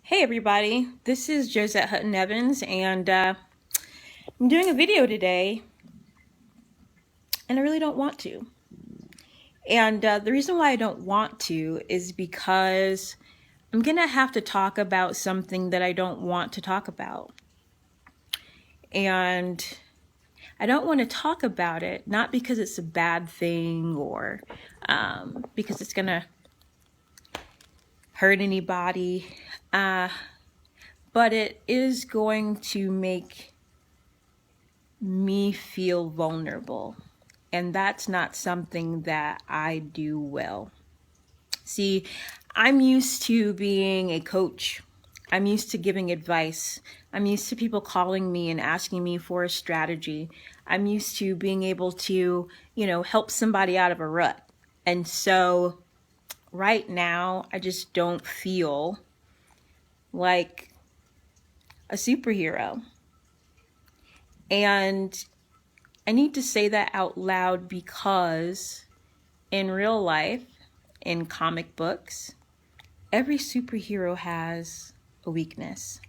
Hey everybody, this is Josette Hutton Evans, and I'm doing a video today, and I really don't want to. And the reason why I don't want to is because I'm gonna have to talk about something that I don't want to talk about. And I don't want to talk about it, not because it's a bad thing or because it's gonna hurt anybody, but it is going to make me feel vulnerable. And that's not something that I do well. See, I'm used to being a coach. I'm used to giving advice. I'm used to people calling me and asking me for a strategy. I'm used to being able to, help somebody out of a rut. And so right now, I just don't feel like a superhero. And I need to say that out loud because in real life, in comic books, every superhero has a weakness.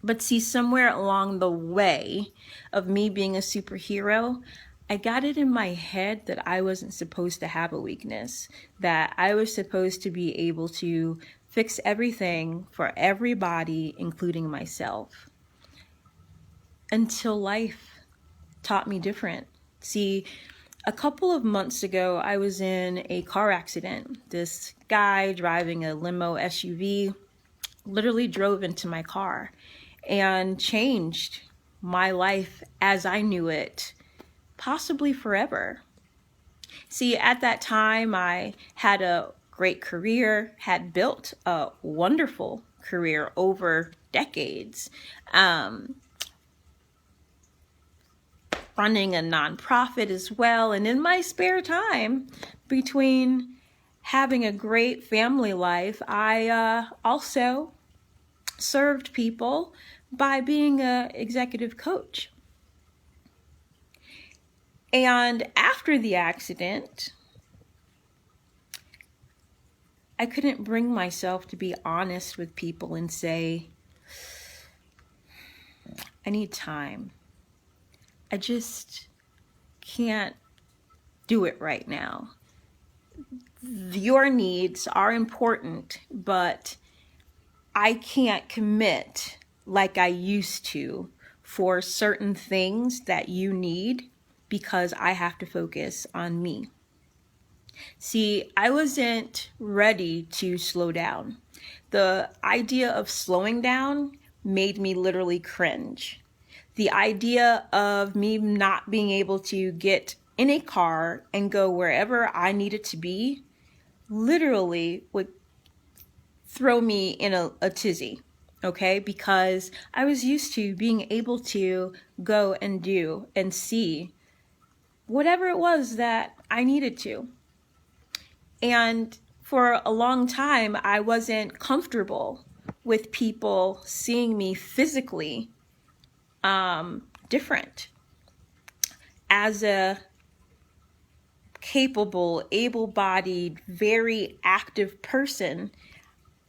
But see, somewhere along the way of me being a superhero, I got it in my head that I wasn't supposed to have a weakness, that I was supposed to be able to fix everything for everybody, including myself. Until life taught me different. See, a couple of months ago, I was in a car accident. This guy driving a limo SUV literally drove into my car and changed my life as I knew it, possibly forever. See, at that time, I had a great career, had built a wonderful career over decades. Running a nonprofit as well. And in my spare time, between having a great family life, I also served people by being an executive coach. And after the accident, I couldn't bring myself to be honest with people and say, I need time. I just can't do it right now. Your needs are important, but I can't commit like I used to for certain things that you need because I have to focus on me. See, I wasn't ready to slow down. The idea of slowing down made me literally cringe. The idea of me not being able to get in a car and go wherever I needed to be literally would throw me in a tizzy, okay? Because I was used to being able to go and do and see whatever it was that I needed to. And for a long time, I wasn't comfortable with people seeing me physically different. As a capable, able-bodied, very active person,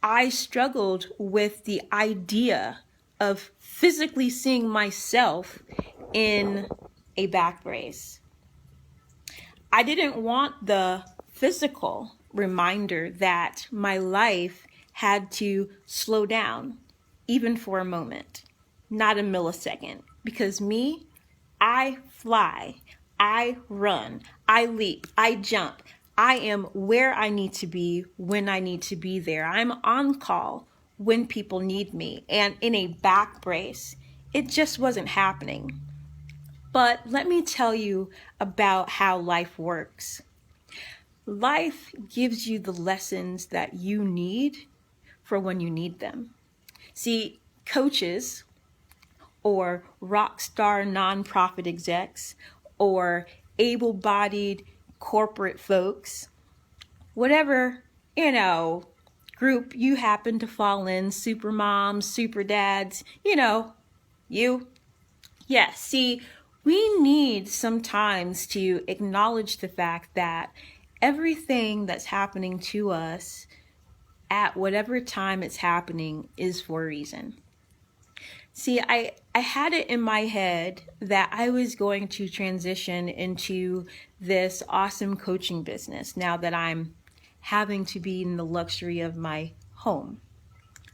I struggled with the idea of physically seeing myself in a back brace. I didn't want the physical reminder that my life had to slow down, even for a moment, not a millisecond. Because me, I fly, I run, I leap, I jump. I am where I need to be when I need to be there. I'm on call when people need me. And in a back brace, it just wasn't happening. But let me tell you about how life works. Life gives you the lessons that you need for when you need them. See, coaches or rock star nonprofit execs or able-bodied corporate folks, whatever, group you happen to fall in, super moms, super dads, you. Yes, see, we need sometimes to acknowledge the fact that everything that's happening to us at whatever time it's happening is for a reason. See, I had it in my head that I was going to transition into this awesome coaching business now that I'm having to be in the luxury of my home.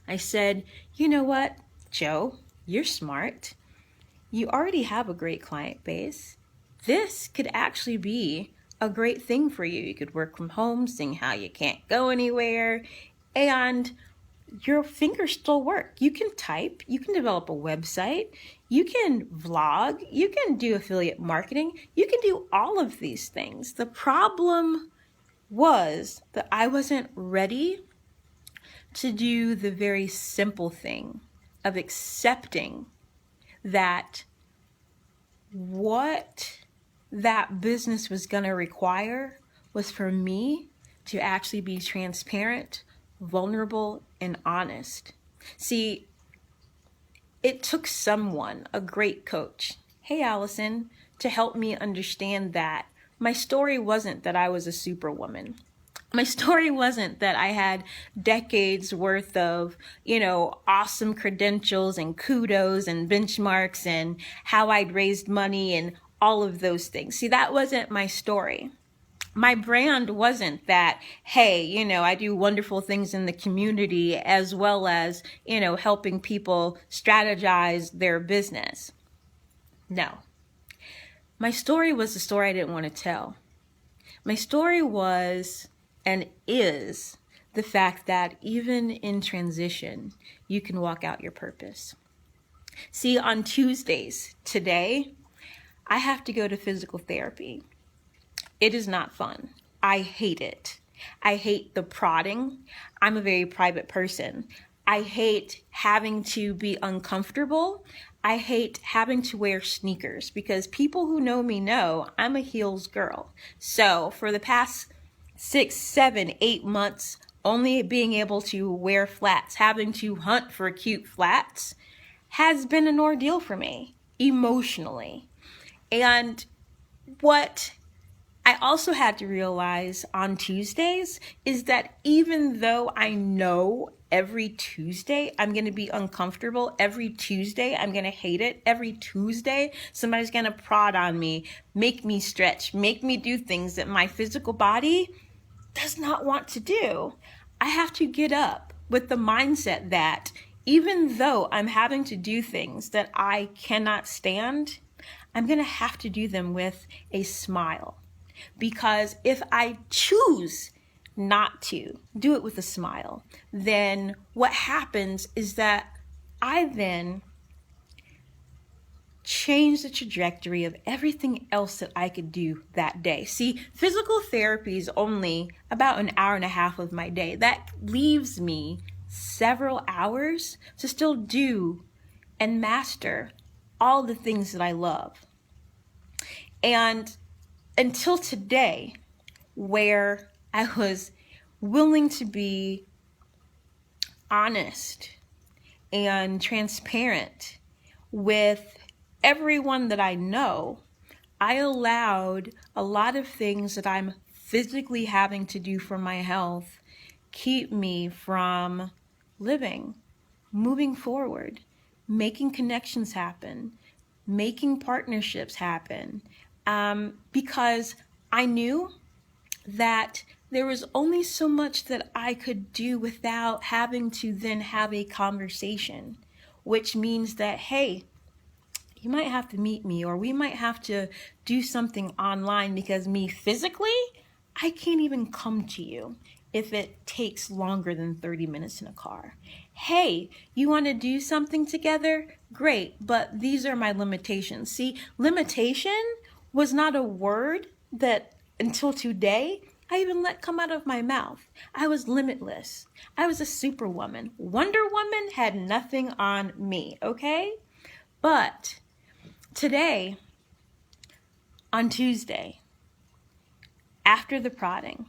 I said, you know what, Joe, you're smart. You already have a great client base. This could actually be a great thing for you. You could work from home, seeing how you can't go anywhere, and your fingers still work. You can type, you can develop a website, you can vlog, you can do affiliate marketing, you can do all of these things. The problem was that I wasn't ready to do the very simple thing of accepting that what that business was going to require was for me to actually be transparent, vulnerable, and honest. See, it took someone, a great coach, hey Allison, to help me understand that my story wasn't that I was a superwoman. My story wasn't that I had decades worth of, awesome credentials and kudos and benchmarks and how I'd raised money and all of those things. See, that wasn't my story. My brand wasn't that, hey, I do wonderful things in the community as well as, helping people strategize their business. No. My story was the story I didn't want to tell. My story was and is the fact that even in transition, you can walk out your purpose. See, on Tuesdays, today, I have to go to physical therapy. It is not fun. I hate it. I hate the prodding. I'm a very private person. I hate having to be uncomfortable. I hate having to wear sneakers because people who know me know I'm a heels girl. So for the past 6, 7, 8 months, only being able to wear flats, having to hunt for cute flats has been an ordeal for me emotionally. And what I also had to realize on Tuesdays is that even though I know every Tuesday I'm going to be uncomfortable, every Tuesday I'm going to hate it, every Tuesday somebody's going to prod on me, make me stretch, make me do things that my physical body does not want to do, I have to get up with the mindset that even though I'm having to do things that I cannot stand, I'm going to have to do them with a smile. Because if I choose not to do it with a smile, then what happens is that I then change the trajectory of everything else that I could do that day. See, physical therapy is only about an hour and a half of my day. That leaves me several hours to still do and master all the things that I love. And until today, where I was willing to be honest and transparent with everyone that I know, I allowed a lot of things that I'm physically having to do for my health keep me from living, moving forward, making connections happen, making partnerships happen, because I knew that there was only so much that I could do without having to then have a conversation, which means that, hey, you might have to meet me, or we might have to do something online because me physically, I can't even come to you if it takes longer than 30 minutes in a car. Hey, you want to do something together? Great, but these are my limitations. See, limitation was not a word that until today I even let come out of my mouth. I was limitless. I was a superwoman. Wonder Woman had nothing on me, okay? But today, on Tuesday, after the prodding,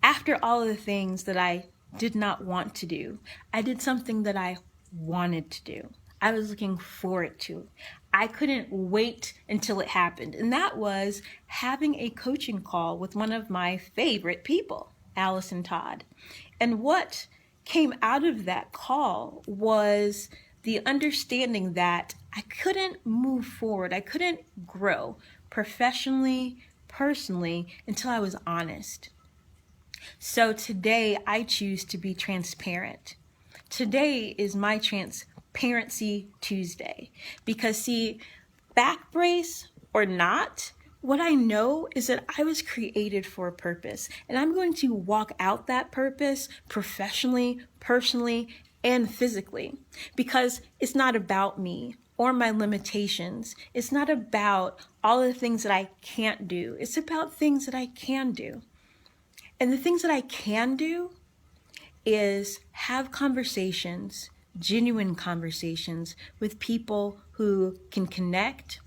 after all of the things that I did not want to do, I did something that I wanted to do. I was looking forward to. I couldn't wait until it happened. And that was having a coaching call with one of my favorite people, Allison Todd. And what came out of that call was the understanding that I couldn't move forward. I couldn't grow professionally, personally, until I was honest. So today I choose to be transparent. Today is my Transparency Tuesday. Because see, back brace or not, what I know is that I was created for a purpose, and I'm going to walk out that purpose professionally, personally, and physically, because it's not about me or my limitations. It's not about all the things that I can't do. It's about things that I can do. And the things that I can do is have conversations, genuine conversations with people who can connect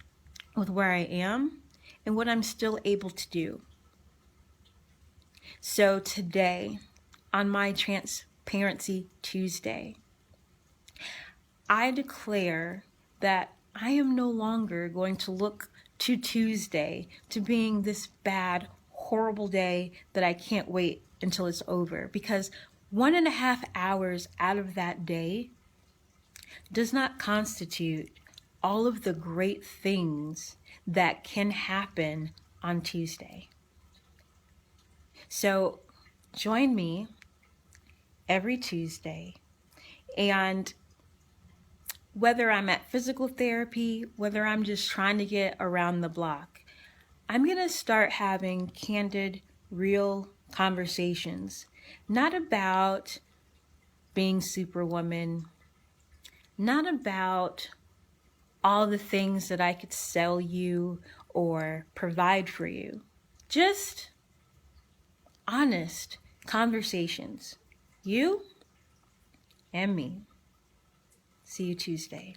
with where I am and what I'm still able to do. So today, on my Transparency Tuesday, I declare that I am no longer going to look to Tuesday to being this bad, horrible day that I can't wait until it's over, because 1.5 hours out of that day does not constitute all of the great things that can happen on Tuesday. So join me every Tuesday, and whether I'm at physical therapy, whether I'm just trying to get around the block, I'm going to start having candid, real conversations, not about being Superwoman, not about all the things that I could sell you or provide for you. Just honest conversations. You and me. See you Tuesday.